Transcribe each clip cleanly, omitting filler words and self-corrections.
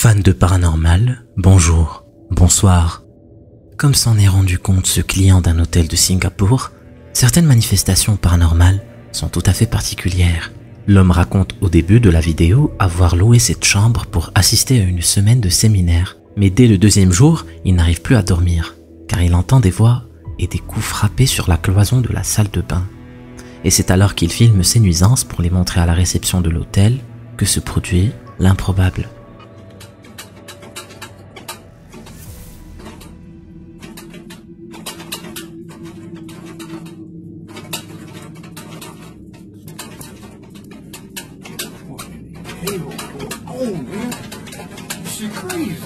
Fans de paranormal, bonjour, bonsoir. Comme s'en est rendu compte ce client d'un hôtel de Singapour, certaines manifestations paranormales sont tout à fait particulières. L'homme raconte au début de la vidéo avoir loué cette chambre pour assister à une semaine de séminaire. Mais dès le deuxième jour, il n'arrive plus à dormir, car il entend des voix et des coups frappés sur la cloison de la salle de bain. Et c'est alors qu'il filme ses nuisances pour les montrer à la réception de l'hôtel que se produit l'improbable. Oh man, shit crazy.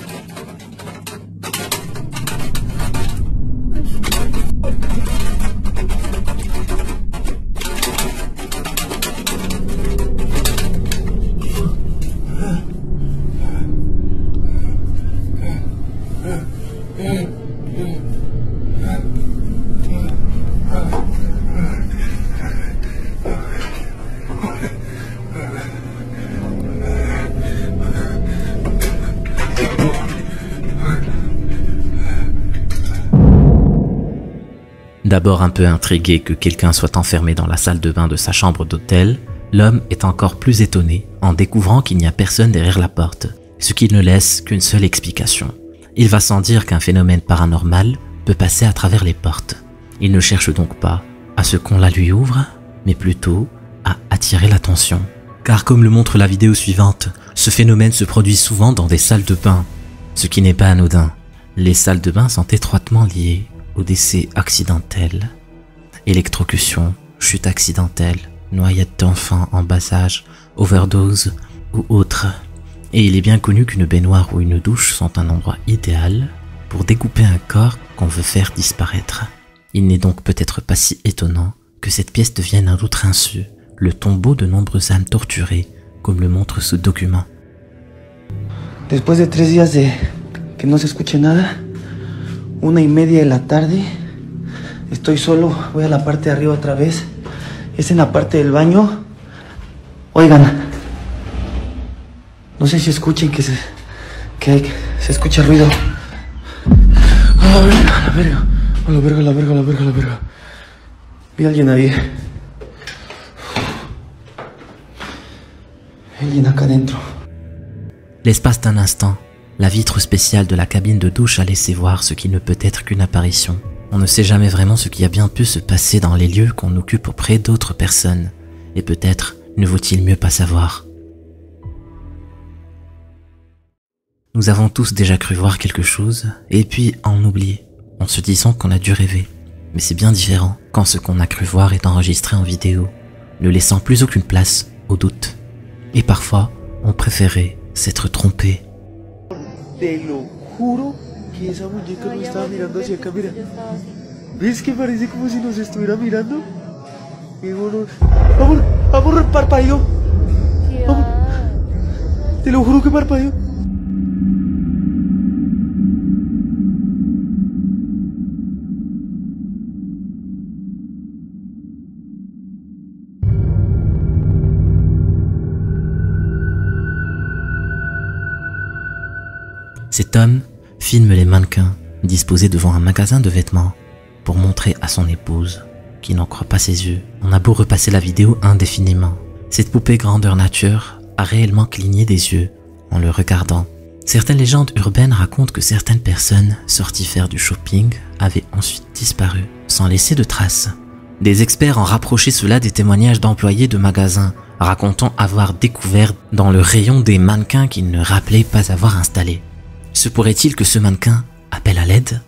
D'abord un peu intrigué que quelqu'un soit enfermé dans la salle de bain de sa chambre d'hôtel, l'homme est encore plus étonné en découvrant qu'il n'y a personne derrière la porte, ce qui ne laisse qu'une seule explication. Il va sans dire qu'un phénomène paranormal peut passer à travers les portes. Il ne cherche donc pas à ce qu'on la lui ouvre, mais plutôt à attirer l'attention. Car comme le montre la vidéo suivante, ce phénomène se produit souvent dans des salles de bain, ce qui n'est pas anodin. Les salles de bain sont étroitement liées au décès accidentel, électrocution, chute accidentelle, noyade d'enfants en bas âge, overdose ou autre. Et il est bien connu qu'une baignoire ou une douche sont un endroit idéal pour découper un corps qu'on veut faire disparaître. Il n'est donc peut-être pas si étonnant que cette pièce devienne à l'outre insu le tombeau de nombreuses âmes torturées, comme le montre ce document. Después de 3 días de que no se escuche nada, 1:30 de la tarde, estoy solo, voy a la parte de arriba otra vez, es en la parte del baño. Oigan, no sé si escuchen que se escucha ruido. A la verga, a la verga, a la verga, a la verga, a la verga, a la verga. Vi a alguien ahí. Alguien acá adentro. L'espace d'un instant, la vitre spéciale de la cabine de douche a laissé voir ce qui ne peut être qu'une apparition. On ne sait jamais vraiment ce qui a bien pu se passer dans les lieux qu'on occupe auprès d'autres personnes. Et peut-être ne vaut-il mieux pas savoir. Nous avons tous déjà cru voir quelque chose, et puis en oublier, en se disant qu'on a dû rêver. Mais c'est bien différent quand ce qu'on a cru voir est enregistré en vidéo, ne laissant plus aucune place au doute. Et parfois, on préférait s'être trompé. Te lo juro que esa muñeca no estaba mirando hacia acá, mira. ¿Ves que parece como si nos estuviera mirando? Y bueno, amor, parpadeó. Amor, te lo juro que parpadeó. Cet homme filme les mannequins disposés devant un magasin de vêtements pour montrer à son épouse qui n'en croit pas ses yeux. On a beau repasser la vidéo indéfiniment, cette poupée grandeur nature a réellement cligné des yeux en le regardant. Certaines légendes urbaines racontent que certaines personnes sorties faire du shopping avaient ensuite disparu sans laisser de traces. Des experts ont rapproché cela des témoignages d'employés de magasins racontant avoir découvert dans le rayon des mannequins qu'ils ne rappelaient pas avoir installés. Se pourrait-il que ce mannequin appelle à l'aide?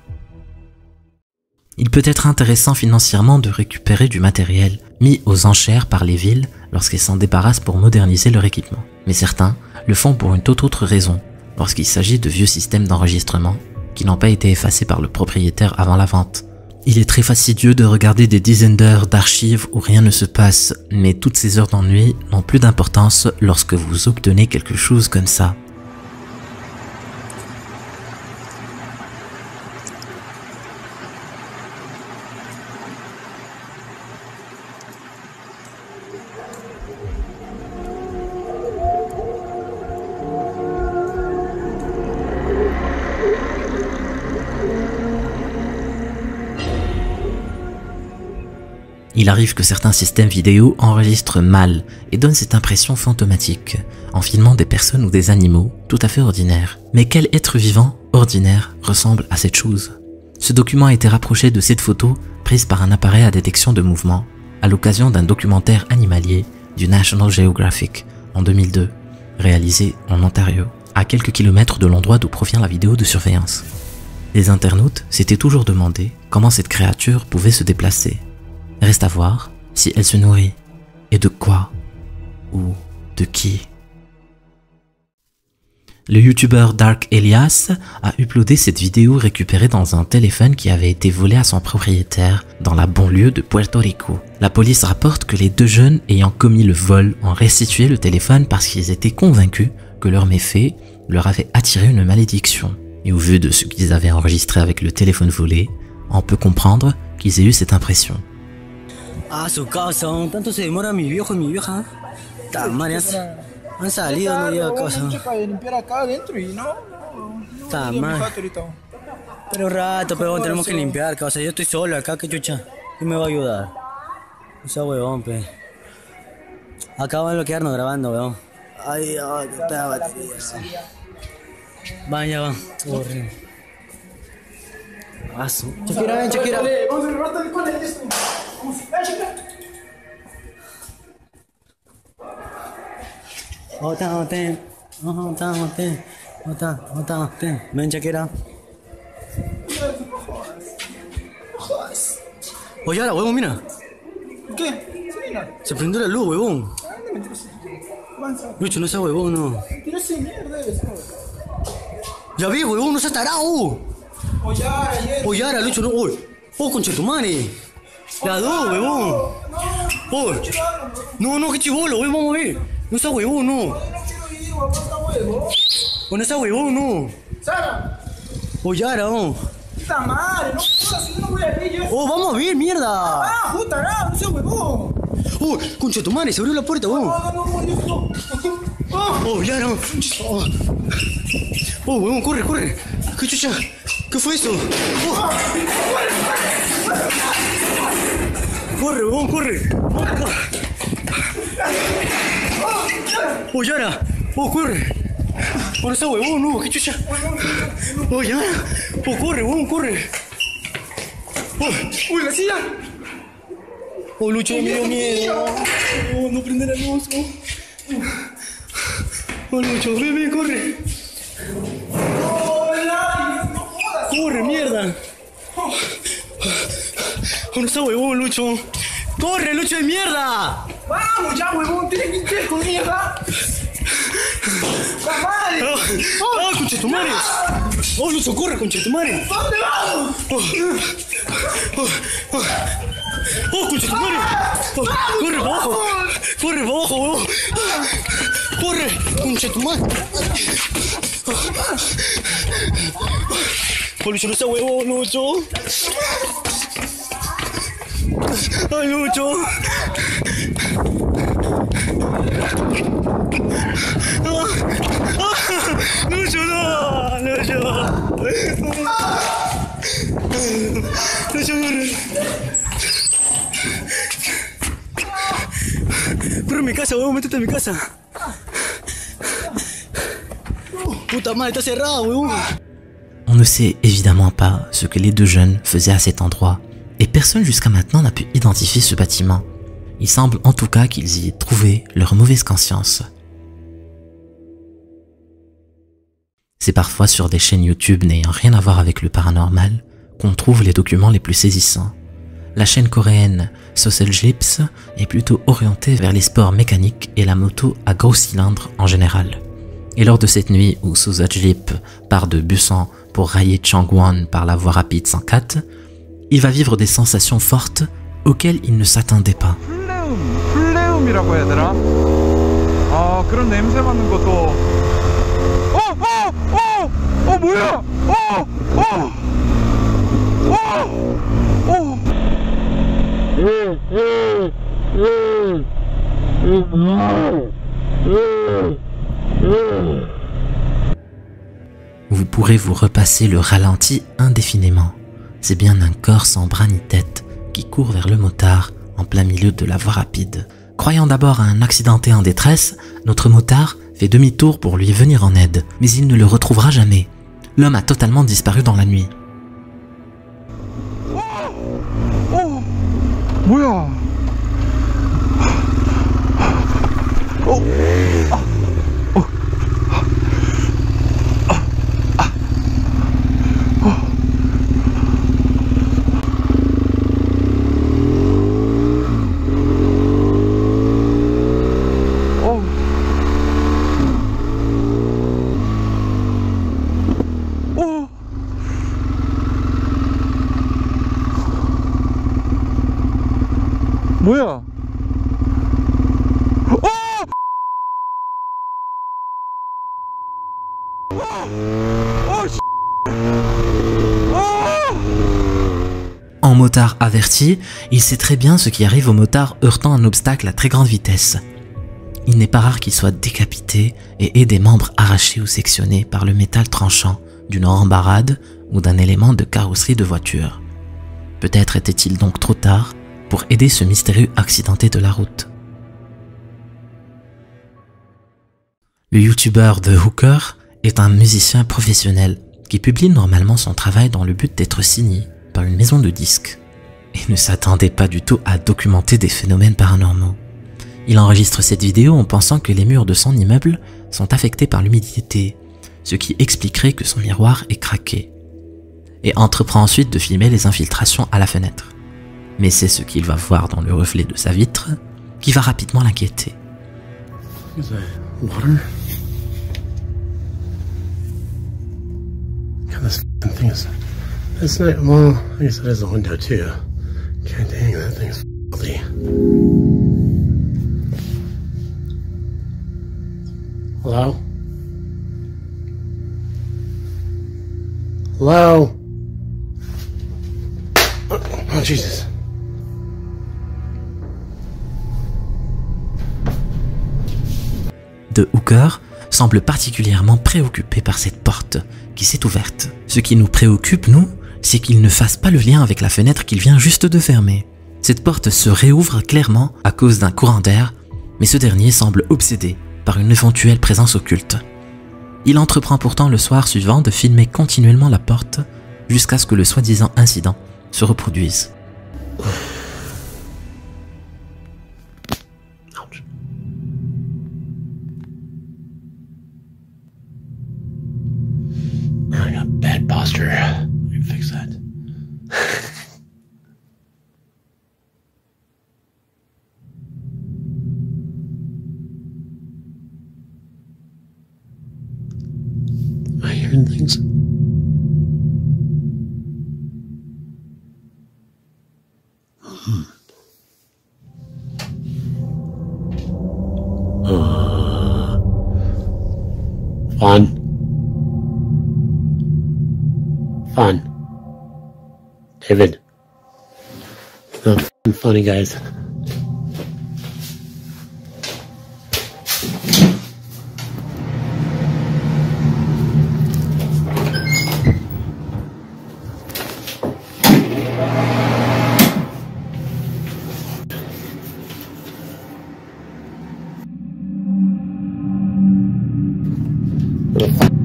Il peut être intéressant financièrement de récupérer du matériel mis aux enchères par les villes lorsqu'elles s'en débarrassent pour moderniser leur équipement. Mais certains le font pour une toute autre raison, lorsqu'il s'agit de vieux systèmes d'enregistrement qui n'ont pas été effacés par le propriétaire avant la vente. Il est très fastidieux de regarder des dizaines d'heures d'archives où rien ne se passe, mais toutes ces heures d'ennui n'ont plus d'importance lorsque vous obtenez quelque chose comme ça. Il arrive que certains systèmes vidéo enregistrent mal et donnent cette impression fantomatique, en filmant des personnes ou des animaux tout à fait ordinaires. Mais quel être vivant, ordinaire, ressemble à cette chose? Ce document a été rapproché de cette photo prise par un appareil à détection de mouvement à l'occasion d'un documentaire animalier du National Geographic en 2002, réalisé en Ontario, à quelques kilomètres de l'endroit d'où provient la vidéo de surveillance. Les internautes s'étaient toujours demandé comment cette créature pouvait se déplacer. Reste à voir si elle se nourrit, et de quoi, ou de qui. Le youtubeur Dark Elias a uploadé cette vidéo récupérée dans un téléphone qui avait été volé à son propriétaire dans la banlieue de Puerto Rico. La police rapporte que les deux jeunes ayant commis le vol ont restitué le téléphone parce qu'ils étaient convaincus que leur méfait leur avait attiré une malédiction. Et au vu de ce qu'ils avaient enregistré avec le téléphone volé, on peut comprendre qu'ils aient eu cette impression. A su casa, tanto se demora mi viejo y mi vieja. Han salido, no llega a casa. Limpiar acá adentro y no. Está mal. Pero rato, pero tenemos que limpiar, casa. Yo estoy solo acá, que chucha. ¿Quién me va a ayudar? O sea, huevón, pe. Acá van a quedarnos grabando, weón. Ay, ay, que está la batería. Van, ya van. Horrible. Shakira, ven, Shakira. Vamos a levantar con esto. Ven, Shakira. Oye, ahora, huevón, mira. ¿Qué? Se prendió la luz, huevón. Lucho, no seas huevón, no. Tira ese mierda eso. Ya vi, huevón, no seas tarado. Oye, ahora, Lucho, no. Oh, conchetumare. La dos, huevón. Oh. No, qué chivolo, huevón, vamos a ver. No seas huevón, no. Oh, no seas huevón, no. Sara. Oye, ahora, no. Puta madre, no jodas, yo no voy a ir yo. Oh, vamos a ver, mierda. Ah, puta, no seas huevón. Oh, conchetumare, se abrió la puerta, huevón. No. Oh, ya no. Oh, huevón, corre. ¿Qué chucha? ¿Qué fue eso? Oh. Corre, huevón, corre. Oh, Yara. Oh, corre. Oh, no está huevón, no. ¿Qué chucha? Oh, Yara. Oh, corre, huevón, corre. Oh. Uy, la silla. Oh, Lucho, me dio miedo. Oh, no prende la luz. Oh, Lucho, ven, corre. Corre, mierda. Oh, no está huevón, Lucho. Corre, Lucho de mierda. Vamos ya, huevón, tienes que ir con mierda. ¡La madre! ¡Oh, conchetumare! ¡Oh, Lucho, corre, conchetumare! ¿Dónde vamos? ¡Oh, conchetumare! Oh, ¡corre para abajo! ¡Corre para abajo, huevón! ¡Corre, conchetumare! ¡Oh, Lucho, no sea huevón, Lucho! ¡Ay, Lucho! Lucho, no, Lucho. Lucho, corre. Corre a mi casa, huevón, métete a mi casa. Puta madre, está cerrado, huevón. On ne sait évidemment pas ce que les deux jeunes faisaient à cet endroit, et personne jusqu'à maintenant n'a pu identifier ce bâtiment. Il semble en tout cas qu'ils y aient trouvé leur mauvaise conscience. C'est parfois sur des chaînes YouTube n'ayant rien à voir avec le paranormal qu'on trouve les documents les plus saisissants. La chaîne coréenne Social Clips est plutôt orientée vers les sports mécaniques et la moto à gros cylindres en général. Et lors de cette nuit où Social Clip part de Busan pour railler Changwon par la voie rapide 104, il va vivre des sensations fortes auxquelles il ne s'attendait pas. 플레움이라고 해야 되나? 아, 그런 냄새 맡는 것도 뭐야? Vous pourrez vous repasser le ralenti indéfiniment. C'est bien un corps sans bras ni tête qui court vers le motard en plein milieu de la voie rapide. Croyant d'abord à un accidenté en détresse, notre motard fait demi-tour pour lui venir en aide, mais il ne le retrouvera jamais. L'homme a totalement disparu dans la nuit. 뭐야? 뭐야? En motard averti, il sait très bien ce qui arrive aux motards heurtant un obstacle à très grande vitesse. Il n'est pas rare qu'il soit décapité et ait des membres arrachés ou sectionnés par le métal tranchant d'une rambarade ou d'un élément de carrosserie de voiture. Peut-être était-il donc trop tard pour aider ce mystérieux accidenté de la route. Le youtubeur The Hooker est un musicien professionnel qui publie normalement son travail dans le but d'être signé par une maison de disques et ne s'attendait pas du tout à documenter des phénomènes paranormaux. Il enregistre cette vidéo en pensant que les murs de son immeuble sont affectés par l'humidité, ce qui expliquerait que son miroir est craqué, et entreprend ensuite de filmer les infiltrations à la fenêtre. Mais c'est ce qu'il va voir dans le reflet de sa vitre qui va rapidement l'inquiéter. Water? God, this thing is... It's not... Well, I guess it has a window too. God dang, that thing's filthy. Hello? Hello? Oh, Jesus. The Hooker semble particulièrement préoccupé par cette porte qui s'est ouverte. Ce qui nous préoccupe, nous, c'est qu'il ne fasse pas le lien avec la fenêtre qu'il vient juste de fermer. Cette porte se réouvre clairement à cause d'un courant d'air, mais ce dernier semble obsédé par une éventuelle présence occulte. Il entreprend pourtant le soir suivant de filmer continuellement la porte jusqu'à ce que le soi-disant incident se reproduise. Ouch. I got bad posture. Let me fix that. Am I hearing things? Fun. Fun. David. It's not f***ing funny, guys.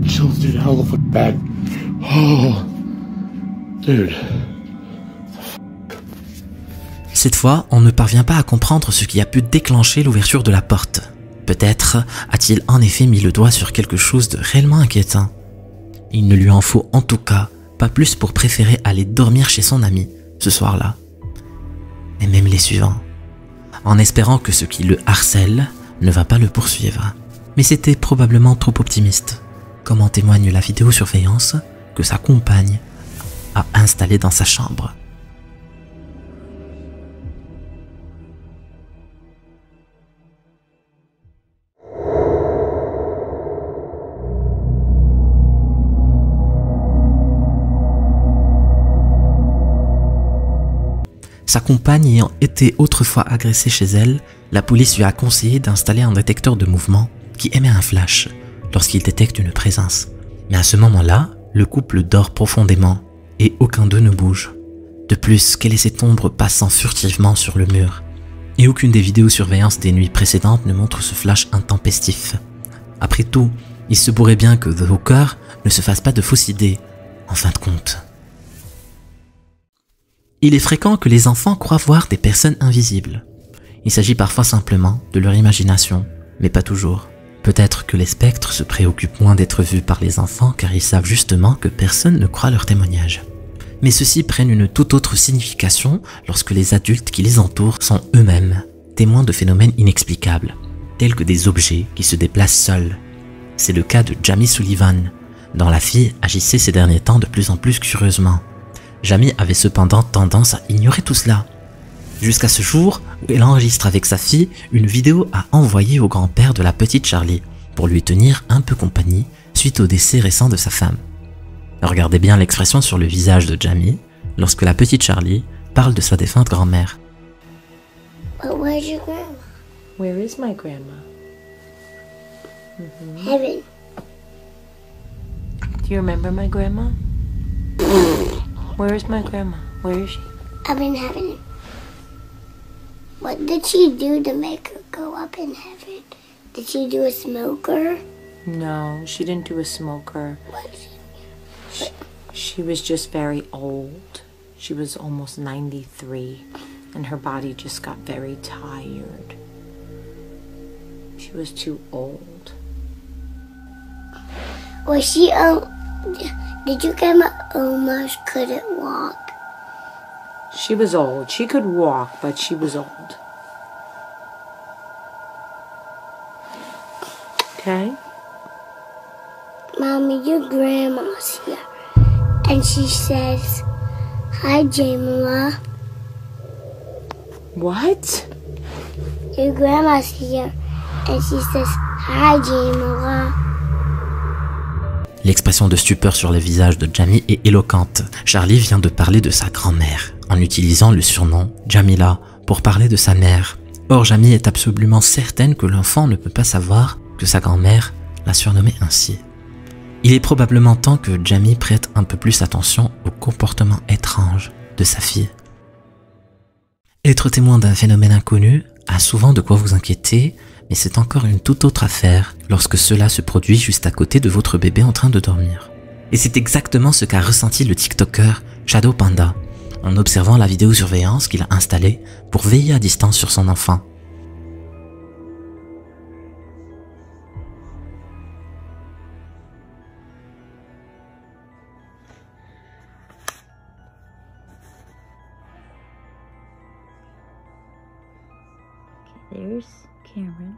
Chills, dude. How the fuck bad? Oh, dude. Cette fois, on ne parvient pas à comprendre ce qui a pu déclencher l'ouverture de la porte. Peut-être a-t-il en effet mis le doigt sur quelque chose de réellement inquiétant. Il ne lui en faut en tout cas pas plus pour préférer aller dormir chez son ami ce soir-là. Et même les suivants, en espérant que ce qui le harcèle ne va pas le poursuivre. Mais c'était probablement trop optimiste, comme en témoigne la vidéosurveillance que sa compagne a installée dans sa chambre. Sa compagne ayant été autrefois agressée chez elle, la police lui a conseillé d'installer un détecteur de mouvement qui émet un flash lorsqu'il détecte une présence. Mais à ce moment-là, le couple dort profondément et aucun d'eux ne bouge. De plus, quelle est cette ombre passant furtivement sur le mur? Et aucune des vidéosurveillances des nuits précédentes ne montre ce flash intempestif. Après tout, il se pourrait bien que The Hooker ne se fasse pas de fausses idées, en fin de compte. Il est fréquent que les enfants croient voir des personnes invisibles. Il s'agit parfois simplement de leur imagination, mais pas toujours. Peut-être que les spectres se préoccupent moins d'être vus par les enfants car ils savent justement que personne ne croit leur témoignage. Mais ceux-ci prennent une toute autre signification lorsque les adultes qui les entourent sont eux-mêmes témoins de phénomènes inexplicables, tels que des objets qui se déplacent seuls. C'est le cas de Jamie Sullivan, dont la fille agissait ces derniers temps de plus en plus curieusement. Jamie avait cependant tendance à ignorer tout cela, jusqu'à ce jour où elle enregistre avec sa fille une vidéo à envoyer au grand-père de la petite Charlie pour lui tenir un peu compagnie suite au décès récent de sa femme. Regardez bien l'expression sur le visage de Jamie lorsque la petite Charlie parle de sa défunte grand-mère. But where's your grandma? Where is my grandma? Heaven. Do you remember my grandma? Where is my grandma? Where is she? Up in heaven. What did she do to make her go up in heaven? Did she do a smoker? No, she didn't do a smoker. She was just very old. She was almost 93, and her body just got very tired. She was too old. Was she, did your grandma almost couldn't walk? She was old. She could walk, but she was old. Okay? Mommy, your grandma's here. And she says, "Hi, Jamila." What? Your grandma's here. And she says, "Hi, Jamila." L'expression de stupeur sur le visage de Jamie est éloquente. Charlie vient de parler de sa grand-mère, en utilisant le surnom Jamila pour parler de sa mère. Or, Jamie est absolument certaine que l'enfant ne peut pas savoir que sa grand-mère l'a surnommée ainsi. Il est probablement temps que Jamie prête un peu plus attention au comportement étrange de sa fille. Être témoin d'un phénomène inconnu a souvent de quoi vous inquiéter, mais c'est encore une toute autre affaire lorsque cela se produit juste à côté de votre bébé en train de dormir. Et c'est exactement ce qu'a ressenti le TikToker Shadow Panda en observant la vidéosurveillance qu'il a installée pour veiller à distance sur son enfant. There's Cameron.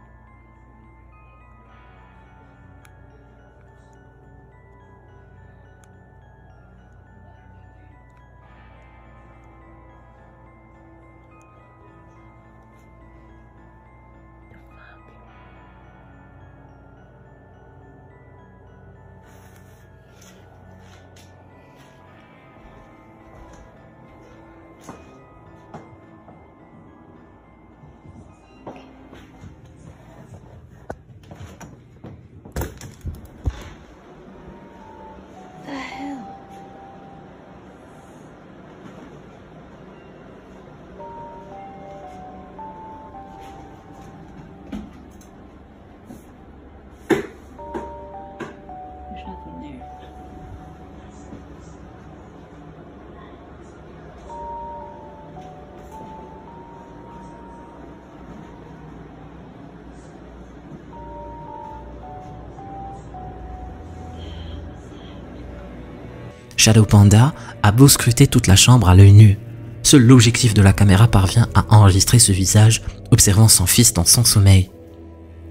Shadow Panda a beau scruter toute la chambre à l'œil nu. Seul l'objectif de la caméra parvient à enregistrer ce visage, observant son fils dans son sommeil.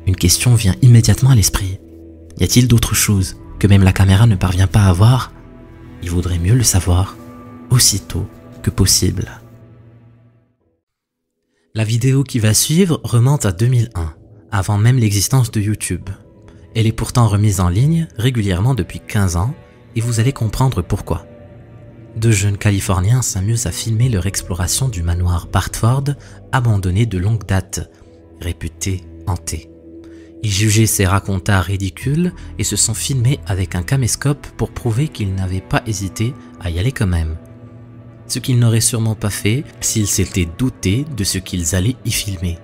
Une question vient immédiatement à l'esprit. Y a-t-il d'autres choses que même la caméra ne parvient pas à voir? Il vaudrait mieux le savoir aussitôt que possible. La vidéo qui va suivre remonte à 2001, avant même l'existence de YouTube. Elle est pourtant remise en ligne régulièrement depuis 15 ans, et vous allez comprendre pourquoi. Deux jeunes Californiens s'amusent à filmer leur exploration du manoir Bartford, abandonné de longue date, réputé hanté. Ils jugeaient ces racontars ridicules et se sont filmés avec un caméscope pour prouver qu'ils n'avaient pas hésité à y aller quand même. ce qu'il n'aurait sûrement pas fait s'il s'était douté de ce qu'ils allaient y filmer.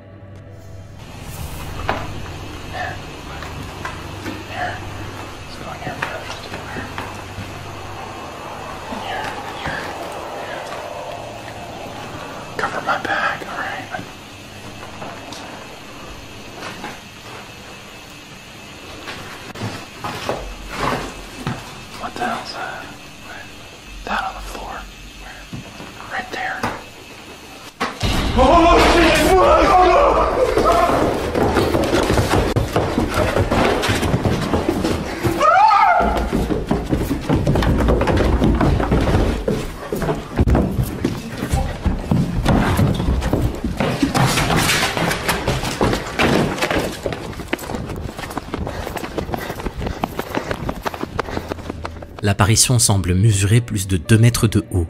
L'apparition semble mesurer plus de 2 mètres de haut.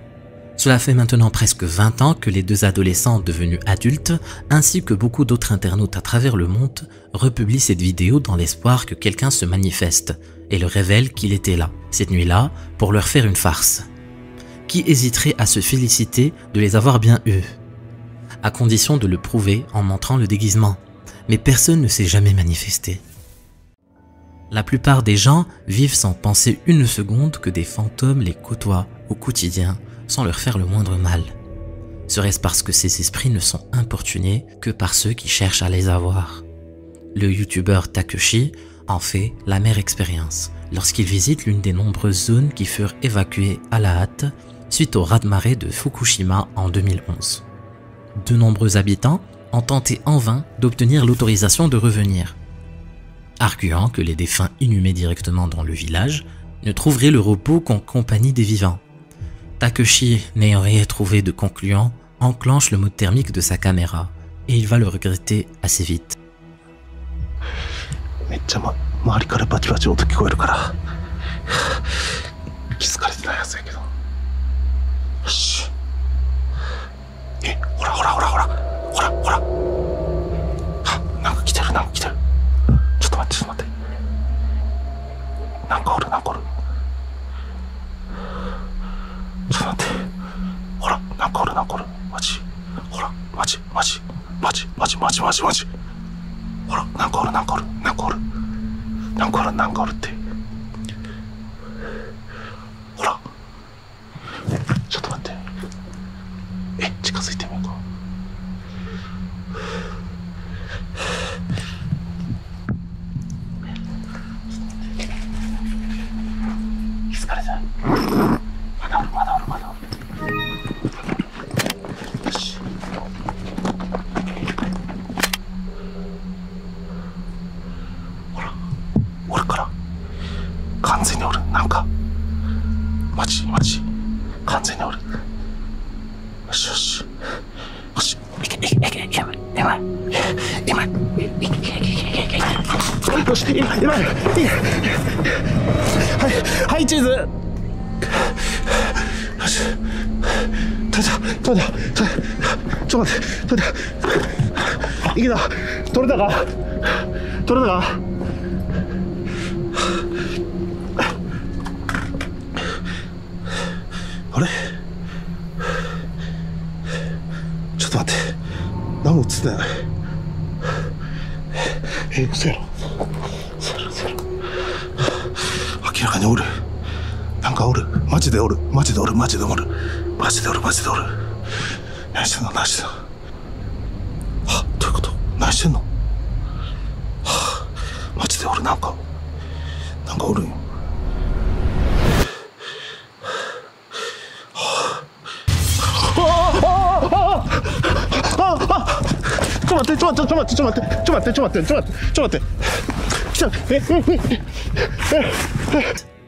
Cela fait maintenant presque 20 ans que les deux adolescents devenus adultes, ainsi que beaucoup d'autres internautes à travers le monde, republient cette vidéo dans l'espoir que quelqu'un se manifeste et leur révèle qu'il était là, cette nuit-là, pour leur faire une farce. Qui hésiterait à se féliciter de les avoir bien eus? À condition de le prouver en montrant le déguisement, mais personne ne s'est jamais manifesté. La plupart des gens vivent sans penser une seconde que des fantômes les côtoient au quotidien sans leur faire le moindre mal. Serait-ce parce que ces esprits ne sont importunés que par ceux qui cherchent à les avoir? Le youtubeur Takeshi en fait l'amère expérience lorsqu'il visite l'une des nombreuses zones qui furent évacuées à la hâte suite au raz-de-marée de Fukushima en 2011. De nombreux habitants ont tenté en vain d'obtenir l'autorisation de revenir, arguant que les défunts inhumés directement dans le village ne trouveraient le repos qu'en compagnie des vivants. Takeshi, n'ayant rien trouvé de concluant, enclenche le mode thermique de sa caméra et il va le regretter assez vite.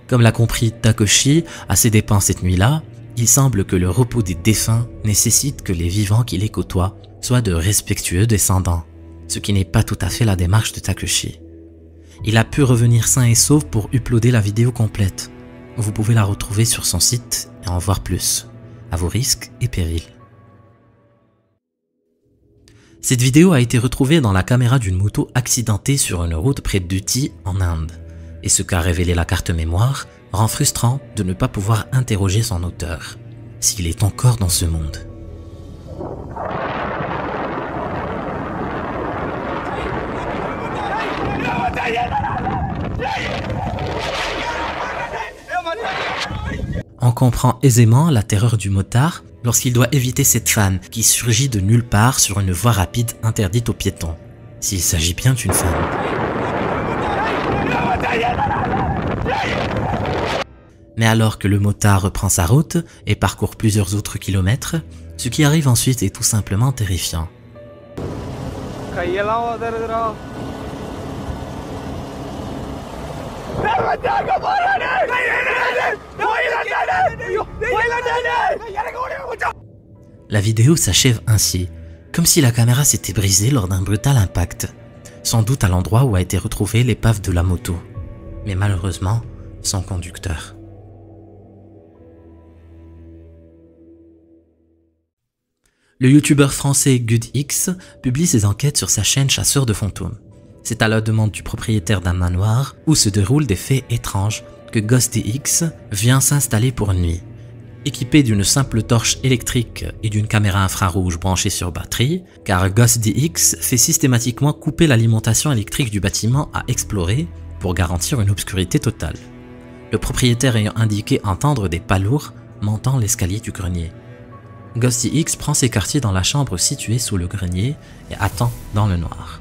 Comme l'a compris Takeshi à ses dépens cette nuit-là, il semble que le repos des défunts nécessite que les vivants qui les côtoient soient de respectueux descendants, ce qui n'est pas tout à fait la démarche de Takeshi. Il a pu revenir sain et sauf pour uploader la vidéo complète. Vous pouvez la retrouver sur son site et en voir plus, à vos risques et périls. Cette vidéo a été retrouvée dans la caméra d'une moto accidentée sur une route près d'Uti en Inde. Et ce qu'a révélé la carte mémoire rend frustrant de ne pas pouvoir interroger son auteur. s'il est encore dans ce monde. On comprend aisément la terreur du motard lorsqu'il doit éviter cette femme qui surgit de nulle part sur une voie rapide interdite aux piétons, s'il s'agit bien d'une femme. Mais alors que le motard reprend sa route et parcourt plusieurs autres kilomètres, ce qui arrive ensuite est tout simplement terrifiant. La vidéo s'achève ainsi, comme si la caméra s'était brisée lors d'un brutal impact, sans doute à l'endroit où a été retrouvée l'épave de la moto, mais malheureusement sans conducteur. Le youtubeur français GoodX publie ses enquêtes sur sa chaîne Chasseur de fantômes. C'est à la demande du propriétaire d'un manoir où se déroulent des faits étranges que GhostDX vient s'installer pour une nuit. Équipé d'une simple torche électrique et d'une caméra infrarouge branchée sur batterie, car GhostDX fait systématiquement couper l'alimentation électrique du bâtiment à explorer pour garantir une obscurité totale. Le propriétaire ayant indiqué entendre des pas lourds montant l'escalier du grenier. GhostDX prend ses quartiers dans la chambre située sous le grenier et attend dans le noir.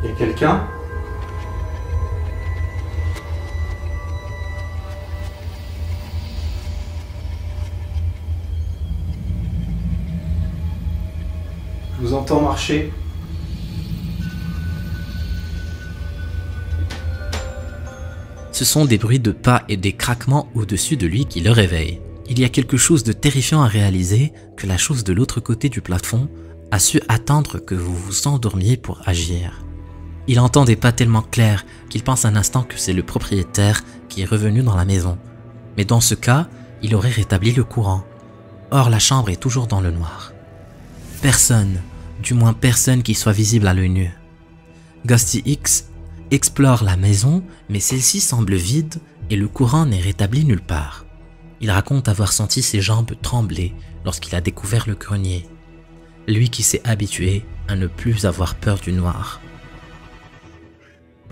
Y a quelqu'un? Je vous entends marcher. Ce sont des bruits de pas et des craquements au-dessus de lui qui le réveillent. Il y a quelque chose de terrifiant à réaliser que la chose de l'autre côté du plafond a su attendre que vous vous endormiez pour agir. Il entend des pas tellement clairs qu'il pense un instant que c'est le propriétaire qui est revenu dans la maison. Mais dans ce cas, il aurait rétabli le courant. Or, la chambre est toujours dans le noir. Personne, du moins personne qui soit visible à l'œil nu. Ghosty X explore la maison, mais celle-ci semble vide et le courant n'est rétabli nulle part. Il raconte avoir senti ses jambes trembler lorsqu'il a découvert le grenier. Lui qui s'est habitué à ne plus avoir peur du noir.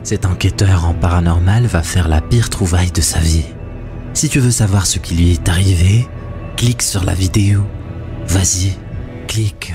Cet enquêteur en paranormal va faire la pire trouvaille de sa vie. Si tu veux savoir ce qui lui est arrivé, clique sur la vidéo. Vas-y, clique.